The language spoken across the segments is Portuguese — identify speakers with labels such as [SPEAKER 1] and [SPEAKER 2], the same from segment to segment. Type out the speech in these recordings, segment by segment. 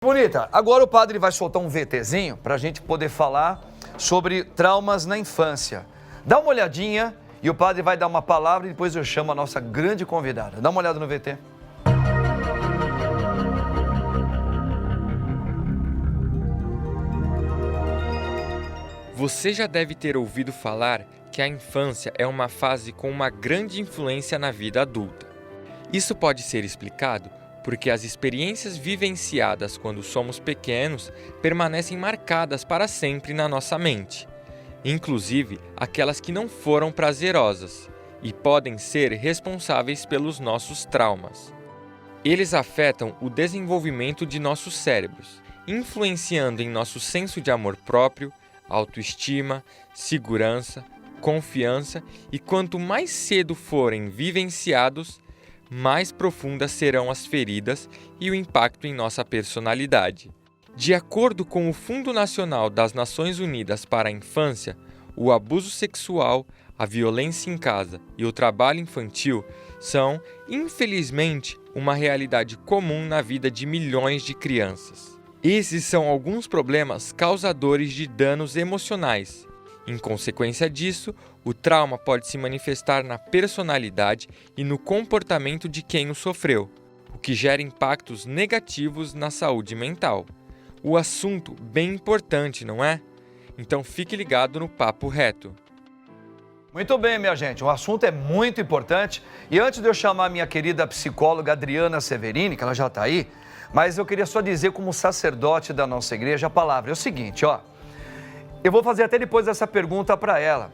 [SPEAKER 1] Bonita, agora o padre vai soltar um VTzinho para a gente poder falar sobre traumas na infância. Dá uma olhadinha e o padre vai dar uma palavra e depois eu chamo a nossa grande convidada. Dá uma olhada no VT.
[SPEAKER 2] Você já deve ter ouvido falar que a infância é uma fase com uma grande influência na vida adulta. Isso pode ser explicado porque as experiências vivenciadas quando somos pequenos permanecem marcadas para sempre na nossa mente, inclusive aquelas que não foram prazerosas e podem ser responsáveis pelos nossos traumas. Eles afetam o desenvolvimento de nossos cérebros, influenciando em nosso senso de amor próprio, autoestima, segurança, confiança e quanto mais cedo forem vivenciados, mais profundas serão as feridas e o impacto em nossa personalidade. De acordo com o Fundo Nacional das Nações Unidas para a Infância, o abuso sexual, a violência em casa e o trabalho infantil são, infelizmente, uma realidade comum na vida de milhões de crianças. Esses são alguns problemas causadores de danos emocionais. Em consequência disso, o trauma pode se manifestar na personalidade e no comportamento de quem o sofreu, o que gera impactos negativos na saúde mental. O assunto bem importante, não é? Então fique ligado no Papo Reto.
[SPEAKER 1] Muito bem, minha gente, o assunto é muito importante. E antes de eu chamar a minha querida psicóloga Adriana Severini, que ela já está aí, mas eu queria só dizer como sacerdote da nossa igreja a palavra. É o seguinte, ó. Eu vou fazer até depois essa pergunta para ela.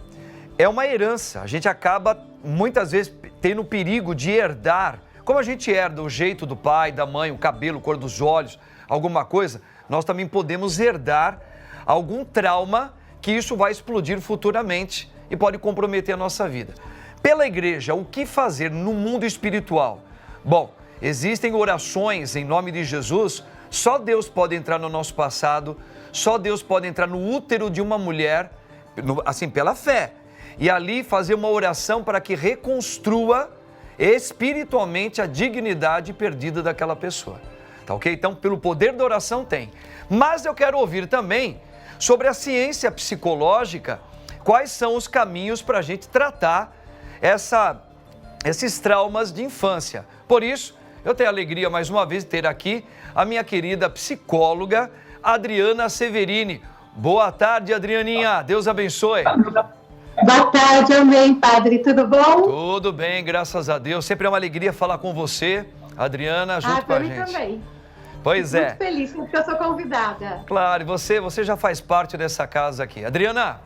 [SPEAKER 1] É uma herança, a gente acaba muitas vezes tendo o perigo de herdar. Como a gente herda o jeito do pai, da mãe, o cabelo, a cor dos olhos, alguma coisa, nós também podemos herdar algum trauma que isso vai explodir futuramente e pode comprometer a nossa vida. Pela igreja, o que fazer no mundo espiritual? Bom, existem orações em nome de Jesus, só Deus pode entrar no nosso passado, só Deus pode entrar no útero de uma mulher, assim, pela fé, e ali fazer uma oração para que reconstrua espiritualmente a dignidade perdida daquela pessoa. Tá ok? Então, pelo poder da oração tem. Mas eu quero ouvir também sobre a ciência psicológica, quais são os caminhos para a gente tratar esses traumas de infância. Por isso, eu tenho a alegria mais uma vez de ter aqui a minha querida psicóloga Adriana Severini. Boa tarde, Adrianinha. Deus abençoe.
[SPEAKER 3] Boa tarde, amém, padre. Tudo bom?
[SPEAKER 1] Tudo bem, graças a Deus. Sempre é uma alegria falar com você, Adriana, junto com a gente.
[SPEAKER 3] Também.
[SPEAKER 1] Pois é.
[SPEAKER 3] Muito feliz porque eu sou convidada.
[SPEAKER 1] Claro, e você já faz parte dessa casa aqui. Adriana,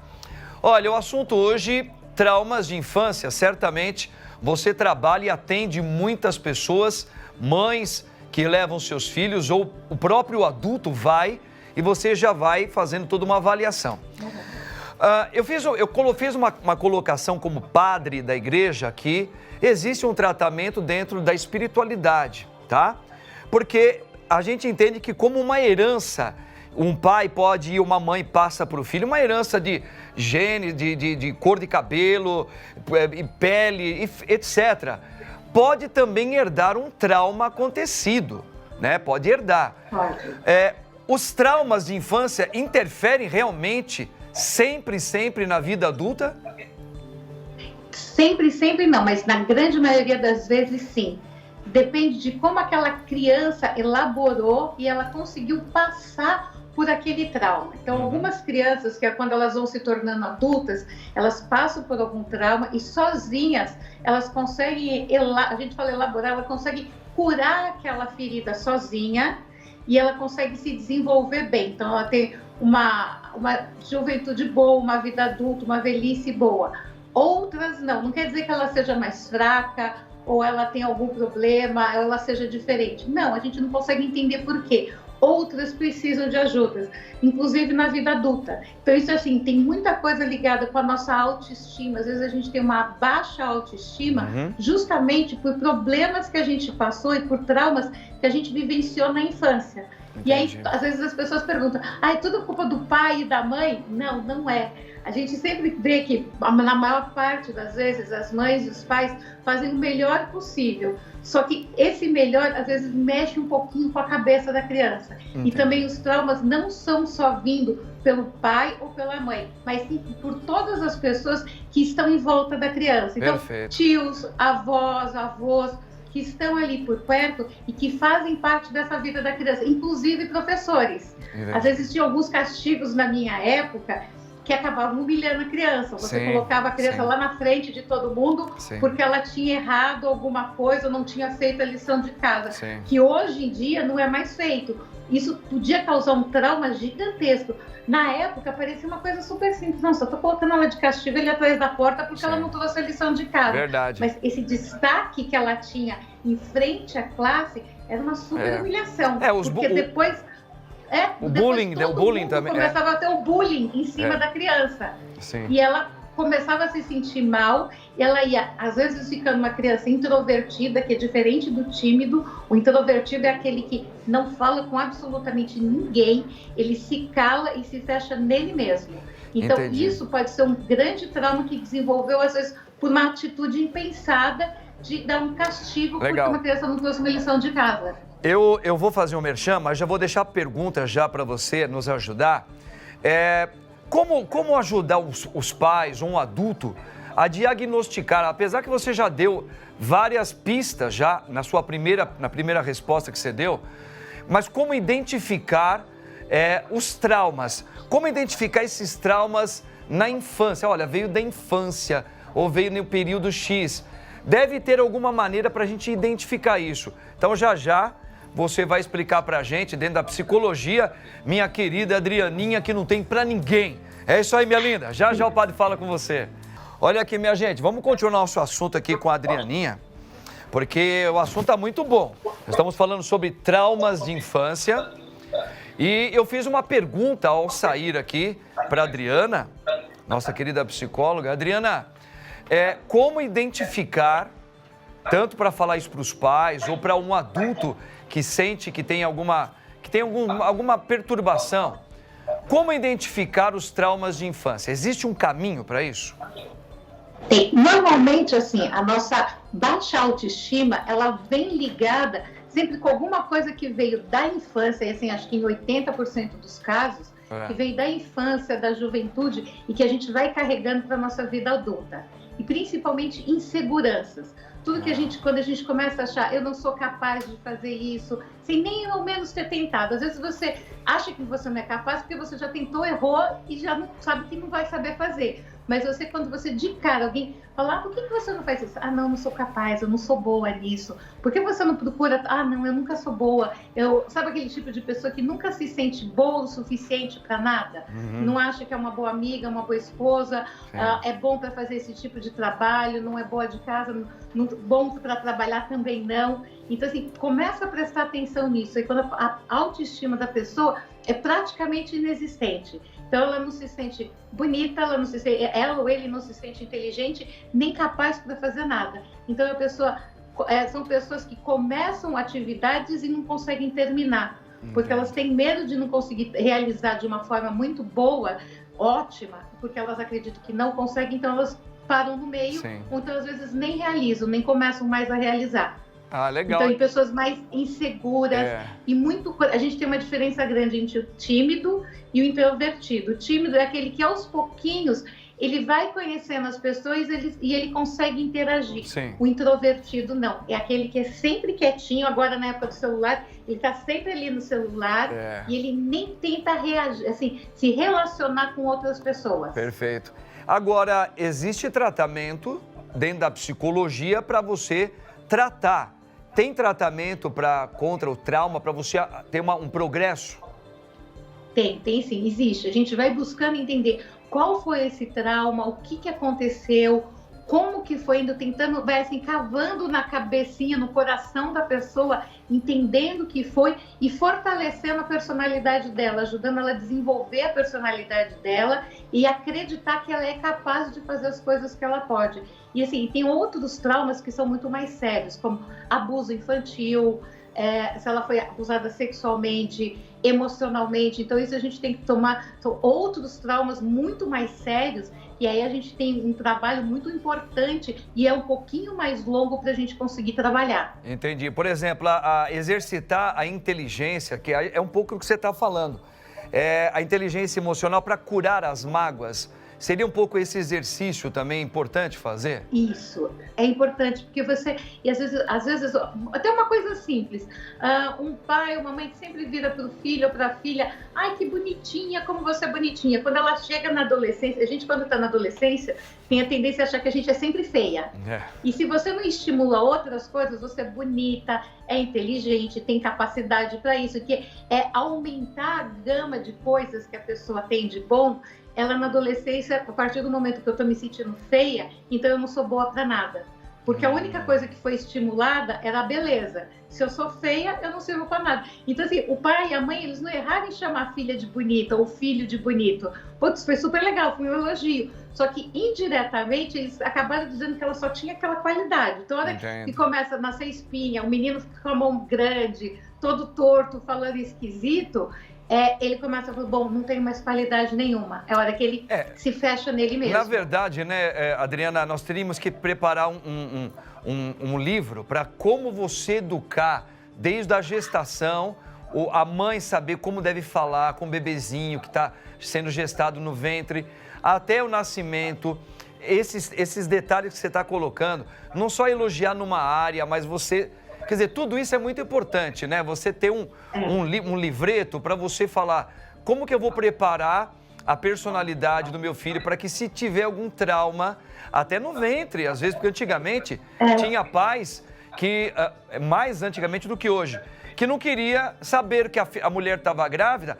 [SPEAKER 1] olha, o assunto hoje, traumas de infância, certamente você trabalha e atende muitas pessoas, mães que levam seus filhos ou o próprio adulto vai e você já vai fazendo toda uma avaliação. Eu fiz uma colocação como padre da igreja que existe um tratamento dentro da espiritualidade, tá? Porque a gente entende que como uma herança, um pai pode e uma mãe passa para o filho, uma herança de gene, de cor de cabelo, pele, etc. Pode também herdar um trauma acontecido, né? Pode herdar.
[SPEAKER 3] Pode.
[SPEAKER 1] Os traumas de infância interferem realmente sempre na vida adulta?
[SPEAKER 3] Sempre não, mas na grande maioria das vezes sim. Depende de como aquela criança elaborou e ela conseguiu passar por aquele trauma. Então, algumas crianças, que é quando elas vão se tornando adultas, elas passam por algum trauma e sozinhas elas conseguem, a gente fala elaborar, ela consegue curar aquela ferida sozinha e ela consegue se desenvolver bem. Então, ela tem uma juventude boa, uma vida adulta, uma velhice boa. Outras não quer dizer que ela seja mais fraca ou ela tem algum problema, ou ela seja diferente. Não, a gente não consegue entender por quê. Outras precisam de ajudas, inclusive na vida adulta. Então isso assim, tem muita coisa ligada com a nossa autoestima. Às vezes a gente tem uma baixa autoestima justamente por problemas que a gente passou e por traumas que a gente vivenciou na infância. E aí,
[SPEAKER 1] Entendi.
[SPEAKER 3] às vezes as pessoas perguntam, é tudo culpa do pai e da mãe? Não, não é. A gente sempre vê que, na maior parte das vezes, as mães e os pais fazem o melhor possível. Só que esse melhor, às vezes, mexe um pouquinho com a cabeça da criança.
[SPEAKER 1] Entendi.
[SPEAKER 3] E também os traumas não são só vindo pelo pai ou pela mãe, mas sim por todas as pessoas que estão em volta da criança. Então,
[SPEAKER 1] Perfeito.
[SPEAKER 3] tios, avós, avós, que estão ali por perto e que fazem parte dessa vida da criança, inclusive professores.
[SPEAKER 1] Entendi.
[SPEAKER 3] Às vezes tinha alguns castigos na minha época que acabavam humilhando a criança. Você
[SPEAKER 1] Sim,
[SPEAKER 3] colocava a criança
[SPEAKER 1] sim.
[SPEAKER 3] lá na frente de todo mundo
[SPEAKER 1] Sim.
[SPEAKER 3] porque ela tinha errado alguma coisa ou não tinha feito a lição de casa.
[SPEAKER 1] Sim.
[SPEAKER 3] Que hoje em dia não é mais feito. Isso podia causar um trauma gigantesco. Na época parecia uma coisa super simples. Não, só estou colocando ela de castigo ali atrás da porta porque
[SPEAKER 1] Sim.
[SPEAKER 3] ela não trouxe a lição de casa.
[SPEAKER 1] Verdade.
[SPEAKER 3] Mas esse destaque que ela tinha em frente à classe era uma super humilhação. Porque depois...
[SPEAKER 1] O
[SPEAKER 3] depois
[SPEAKER 1] bullying,
[SPEAKER 3] todo
[SPEAKER 1] o bullying
[SPEAKER 3] mundo
[SPEAKER 1] também.
[SPEAKER 3] começava a ter o bullying em cima da criança.
[SPEAKER 1] Sim.
[SPEAKER 3] E ela começava a se sentir mal, e ela ia, às vezes, ficando uma criança introvertida, que é diferente do tímido. O introvertido é aquele que não fala com absolutamente ninguém, ele se cala e se fecha nele mesmo. Então,
[SPEAKER 1] Entendi.
[SPEAKER 3] isso pode ser um grande trauma que desenvolveu, às vezes, por uma atitude impensada de dar um castigo
[SPEAKER 1] Legal.
[SPEAKER 3] porque uma criança não trouxe uma lição de casa.
[SPEAKER 1] Eu vou fazer um merchan, mas já vou deixar a pergunta já para você nos ajudar. Como ajudar os pais ou um adulto a diagnosticar, apesar que você já deu várias pistas já na primeira resposta que você deu, mas como identificar os traumas? Como identificar esses traumas na infância? Olha, veio da infância ou veio no período X. Deve ter alguma maneira para a gente identificar isso. Então, já você vai explicar para a gente, dentro da psicologia, minha querida Adrianinha, que não tem para ninguém. É isso aí, minha linda. Já o padre fala com você. Olha aqui, minha gente, vamos continuar nosso assunto aqui com a Adrianinha, porque o assunto está muito bom. Estamos falando sobre traumas de infância e eu fiz uma pergunta ao sair aqui para a Adriana, nossa querida psicóloga. Adriana, como identificar, tanto para falar isso para os pais ou para um adulto que sente que tem alguma perturbação, como identificar os traumas de infância? Existe um caminho para isso?
[SPEAKER 3] Tem. Normalmente, assim, a nossa baixa autoestima, ela vem ligada sempre com alguma coisa que veio da infância, e assim, acho que em 80% dos casos, que veio da infância, da juventude, e que a gente vai carregando para a nossa vida adulta. E principalmente inseguranças. Tudo que quando a gente começa a achar, eu não sou capaz de fazer isso, sem nem ao menos ter tentado. Às vezes você acha que você não é capaz porque você já tentou, errou e já não sabe que não vai saber fazer. Mas quando você de cara, alguém fala, por que você não faz isso? Não sou capaz, eu não sou boa nisso. Por que você não procura? Não, eu nunca sou boa. Sabe aquele tipo de pessoa que nunca se sente boa o suficiente para nada?
[SPEAKER 1] Uhum.
[SPEAKER 3] Não acha que é uma boa amiga, uma boa esposa, é bom para fazer esse tipo de trabalho, não é boa de casa, bom para trabalhar também não. Então, assim, começa a prestar atenção nisso. E quando a autoestima da pessoa é praticamente inexistente. Então, ela não se sente bonita, ela ou ele não se sente inteligente, nem capaz para fazer nada. Então, são pessoas que começam atividades e não conseguem terminar, porque elas têm medo de não conseguir realizar de uma forma muito boa, ótima, porque elas acreditam que não conseguem, então elas param no meio, ou então às vezes nem realizam, nem começam mais a realizar.
[SPEAKER 1] Legal.
[SPEAKER 3] Então, em pessoas mais inseguras e a gente tem uma diferença grande entre o tímido e o introvertido. O tímido é aquele que aos pouquinhos ele vai conhecendo as pessoas e ele consegue interagir.
[SPEAKER 1] Sim.
[SPEAKER 3] O introvertido não, é aquele que é sempre quietinho. Agora na época do celular, ele está sempre ali no celular e ele nem tenta reagir, assim, se relacionar com outras pessoas.
[SPEAKER 1] Perfeito. Agora, existe tratamento dentro da psicologia para você tratar. Tem tratamento contra o trauma para você ter um progresso?
[SPEAKER 3] Tem sim, existe. A gente vai buscando entender qual foi esse trauma, o que aconteceu, como que foi, vai assim, cavando na cabecinha, no coração da pessoa, entendendo o que foi e fortalecendo a personalidade dela, ajudando ela a desenvolver a personalidade dela e acreditar que ela é capaz de fazer as coisas que ela pode. E assim, tem outros traumas que são muito mais sérios, como abuso infantil, se ela foi abusada sexualmente, emocionalmente. Então isso a gente tem que tomar outros traumas muito mais sérios, e aí a gente tem um trabalho muito importante e é um pouquinho mais longo para a gente conseguir trabalhar.
[SPEAKER 1] Entendi. Por exemplo, exercitar a inteligência, que é um pouco o que você está falando. A inteligência emocional para curar as mágoas. Seria um pouco esse exercício também importante fazer?
[SPEAKER 3] Isso, é importante, porque você, e às vezes até uma coisa simples, um pai, uma mãe sempre vira para o filho ou para a filha, ai que bonitinha, como você é bonitinha. Quando ela chega na adolescência, a gente quando está na adolescência tem a tendência a achar que a gente é sempre feia. E se você não estimula outras coisas, você é bonita, é inteligente, tem capacidade para isso, que é aumentar a gama de coisas que a pessoa tem de bom. Ela na adolescência, a partir do momento que eu tô me sentindo feia, então eu não sou boa para nada. Porque a única coisa que foi estimulada era a beleza. Se eu sou feia, eu não sirvo para nada. Então, assim, o pai e a mãe, eles não erraram em chamar a filha de bonita ou o filho de bonito. Putz, foi super legal, foi um elogio. Só que, indiretamente, eles acabaram dizendo que ela só tinha aquela qualidade. Então, a hora que começa a nascer espinha, o menino fica com a mão grande, todo torto, falando esquisito, ele começa a falar, bom, não tem mais qualidade nenhuma. É a hora que ele se fecha nele mesmo.
[SPEAKER 1] Na verdade, né, Adriana, nós teríamos que preparar um livro para como você educar desde a gestação, a mãe saber como deve falar com o bebezinho que está sendo gestado no ventre, até o nascimento. Esses detalhes que você está colocando, não só elogiar numa área, mas você... Quer dizer, tudo isso é muito importante, né? Você ter um livreto para você falar como que eu vou preparar a personalidade do meu filho para que se tiver algum trauma, até no ventre, às vezes, porque antigamente tinha pais que, mais antigamente do que hoje, que não queria saber que a mulher estava grávida,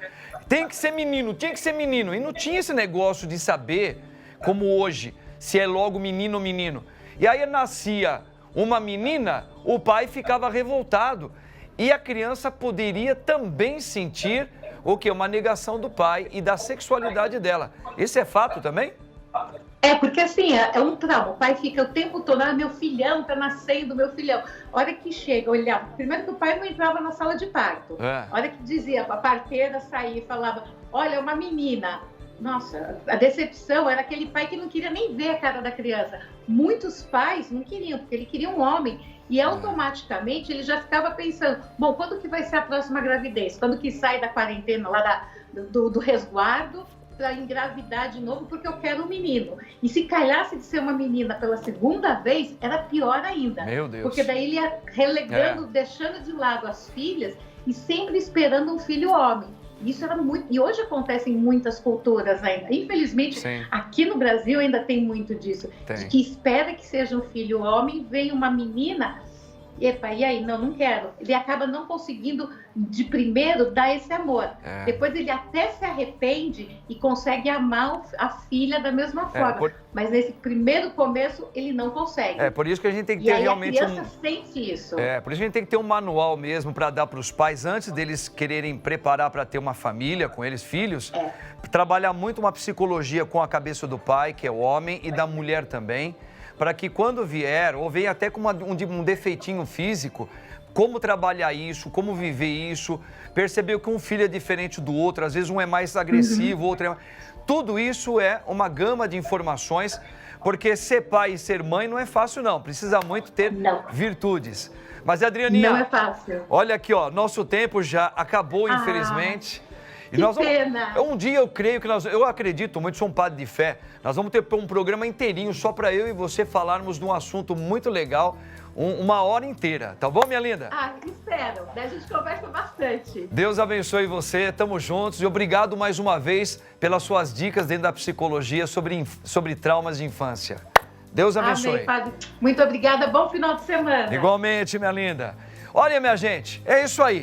[SPEAKER 1] tem que ser menino, tinha que ser menino. E não tinha esse negócio de saber, como hoje, se é logo menino ou menino. E aí nascia uma menina, o pai ficava revoltado. E a criança poderia também sentir o quê? Uma negação do pai e da sexualidade dela. Esse é fato também?
[SPEAKER 3] Porque assim, é um trauma. O pai fica o tempo todo, meu filhão tá nascendo, meu filhão. A hora que chega, olhava. Primeiro que o pai não entrava na sala de parto. A hora que dizia, a parteira saía e falava, olha, é uma menina. Nossa, a decepção era aquele pai que não queria nem ver a cara da criança. Muitos pais não queriam, porque ele queria um homem. E automaticamente ele já ficava pensando, bom, quando que vai ser a próxima gravidez? Quando que sai da quarentena lá do resguardo para engravidar de novo, porque eu quero um menino. E se calhasse de ser uma menina pela segunda vez, era pior ainda.
[SPEAKER 1] Meu Deus.
[SPEAKER 3] Porque daí ele ia relegando, deixando de lado as filhas e sempre esperando um filho homem. Isso era muito, e hoje acontece em muitas culturas ainda. Infelizmente, aqui no Brasil ainda tem muito disso. De que espera que seja um filho homem, vem uma menina, epa, e aí? Não quero. Ele acaba não conseguindo, de primeiro, dar esse amor. Depois ele até se arrepende e consegue amar a filha da mesma forma. Mas nesse primeiro começo, ele não consegue.
[SPEAKER 1] Por isso que a gente tem que ter realmente
[SPEAKER 3] a criança sente isso.
[SPEAKER 1] Por isso a gente tem que ter um manual mesmo para dar para os pais, antes deles quererem preparar para ter uma família com eles, filhos. Trabalhar muito uma psicologia com a cabeça do pai, que é o homem, e da mulher também, para que quando vier, ou venha até com um defeitinho físico, como trabalhar isso, como viver isso, perceber que um filho é diferente do outro, às vezes um é mais agressivo, outro é... Tudo isso é uma gama de informações, porque ser pai e ser mãe não é fácil não, precisa muito ter virtudes. Mas, Adrianinha,
[SPEAKER 3] não é fácil.
[SPEAKER 1] Olha aqui, ó, nosso tempo já acabou, infelizmente. E
[SPEAKER 3] que pena.
[SPEAKER 1] Um dia eu creio que eu acredito muito, sou um padre de fé, nós vamos ter um programa inteirinho só para eu e você falarmos de um assunto muito legal, uma hora inteira, tá bom, minha linda?
[SPEAKER 3] Espero, daí a gente conversa bastante.
[SPEAKER 1] Deus abençoe você, tamo juntos e obrigado mais uma vez pelas suas dicas dentro da psicologia sobre traumas de infância. Deus abençoe.
[SPEAKER 3] Amém, padre. Muito obrigada, bom final de semana.
[SPEAKER 1] Igualmente, minha linda. Olha, minha gente, é isso aí.